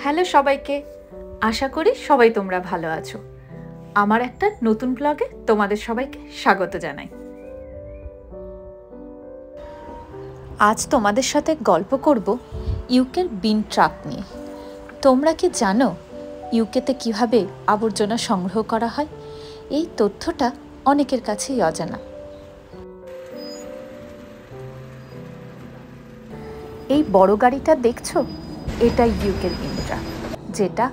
Hello সবাইকে, আশা করি সবাই তোমরা ভালো আছো। আমার একটা নতুন ব্লগে তোমাদের সবাইকে স্বাগত জানাই। আজ তোমাদের সাথে গল্প করব ইউকের বিন ট্রাক নিয়ে। তোমরা কি জানো ইউকেতে কিভাবে আবর্জনা সংগ্রহ করা হয়? এই তথ্যটা অনেকের কাছেই অজানা। এই বড় গাড়িটা দেখছো, এটা ইউকের বিন ট্রাক, যেটা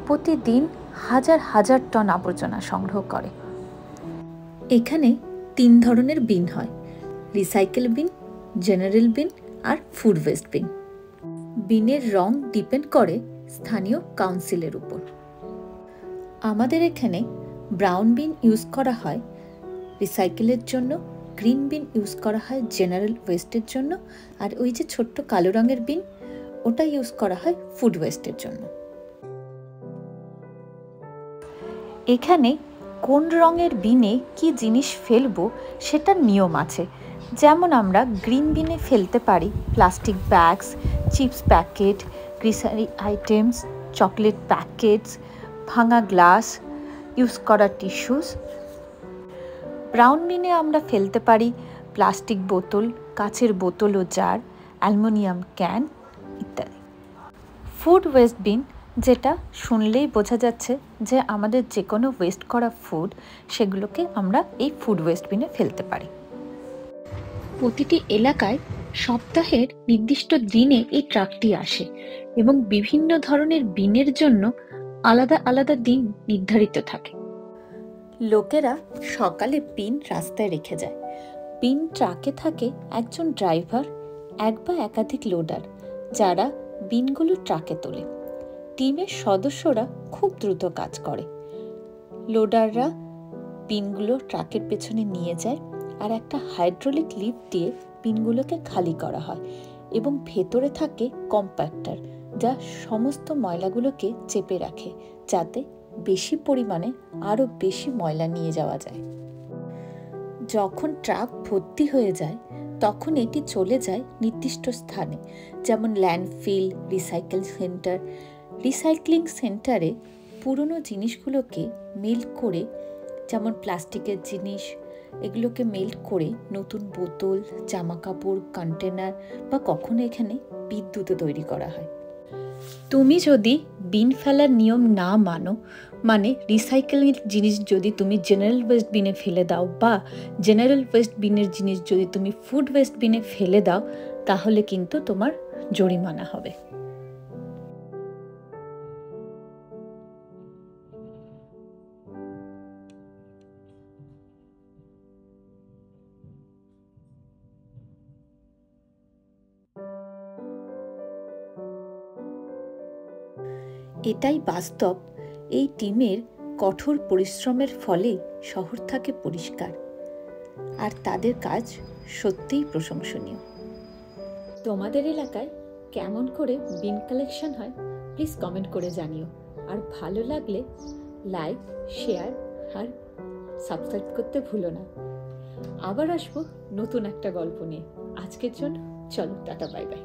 প্রতিদিন হাজার হাজার টন আবর্জনা সংগ্রহ করে। এখানে 3 ধরনের বিন হয়: রিসাইকেল বিন, জেনারেল বিন আর ফুড ওয়েস্ট বিন। বিনের রং ডিপেন্ড করে স্থানীয় কাউন্সিলের উপর। আমাদের এখানে ব্রাউন বিন ইউজ করা হয় রিসাইকেলের জন্য, গ্রিন বিন ইউজ করা হয় জেনারেল ওয়েস্টের জন্য, আর ওই যে ছোট্ট কালো রঙের বিন, ওটা ইউজ করা হয় ফুড ওয়েস্টের জন্য। এখানে কোন রঙের বিনে কি জিনিস ফেলবো সেটার নিয়ম আছে। যেমন আমরা গ্রিন বিনে ফেলতে পারি plastic bags, chips packet, grocery items, chocolate packets, ভাঙা গ্লাস, ইউজ করা টিস্যুস। ব্রাউন বিনে আমরা ফেলতে পারি প্লাস্টিক বোতল, কাচের বোতল ও জার, অ্যালুমিনিয়াম ক্যান ইত্যাদি। ফুড ওয়েস্ট বিন, যেটা শুনলেই বোঝা যাচ্ছে যে আমাদের যে কোনো ওয়েস্ট করা ফুড, সেগুলোকে আমরা এই ফুড ওয়েস্ট বিনে ফেলতে পারি। প্রতিটি এলাকায় সপ্তাহের নির্দিষ্ট দিনে এই ট্রাকটি আসে এবং বিভিন্ন ধরনের বিনের জন্য আলাদা আলাদা দিন নির্ধারিত থাকে। লোকেরা সকালে বিন রাস্তায় রেখে যায়। বিন ট্রাকে থাকে একজন ড্রাইভার, এক বা একাধিক লোডার, যারা বিনগুলো ট্রাকে তোলে। টিমের সদস্যরা খুব দ্রুত কাজ করে। লোডাররা বিনগুলো ট্রাকের পেছনে নিয়ে যায় আর একটা হাইড্রোলিক লিফট দিয়ে বিনগুলোকে খালি করা হয় এবং ভেতরে থাকে কম্প্যাক্টার, যা সমস্ত ময়লাগুলোকে চেপে রাখে, যাতে বেশি পরিমাণে আরও বেশি ময়লা নিয়ে যাওয়া যায়। যখন ট্রাক ভর্তি হয়ে যায় তখন এটি চলে যায় নির্দিষ্ট স্থানে, যেমন ল্যান্ডফিল, রিসাইকেল সেন্টার। রিসাইক্লিং সেন্টারে পুরনো জিনিসগুলোকে মেল্ট করে, যেমন প্লাস্টিকের জিনিস, এগুলোকে মেল্ট করে নতুন বোতল, জামা কাপড়, কন্টেনার বা কখনো এখানে বিদ্যুৎও তৈরি করা হয়। তুমি যদি বিন ফেলার নিয়ম না মানো, মানে রিসাইকেলের জিনিস যদি তুমি জেনারেল ওয়েস্ট বিনে ফেলে দাও বা জেনারেল ওয়েস্ট বিনের জিনিস যদি তুমি ফুড ওয়েস্ট বিনে ফেলে দাও, তাহলে কিন্তু তোমার জরিমানা হবে। এটাই বাস্তব। এই টিমের কঠোর পরিশ্রমের ফলে শহর থাকে পরিষ্কার, আর তাদের কাজ সত্যিই প্রশংসনীয়। তোমাদের এলাকায় কেমন করে বিন কালেকশন হয় প্লিজ কমেন্ট করে জানিও। আর ভালো লাগলে লাইক, শেয়ার আর সাবস্ক্রাইব করতে ভুলো না। আবার আসবো নতুন একটা গল্প নিয়ে। আজকের জন্য চলো, টাটা, বাই বাই।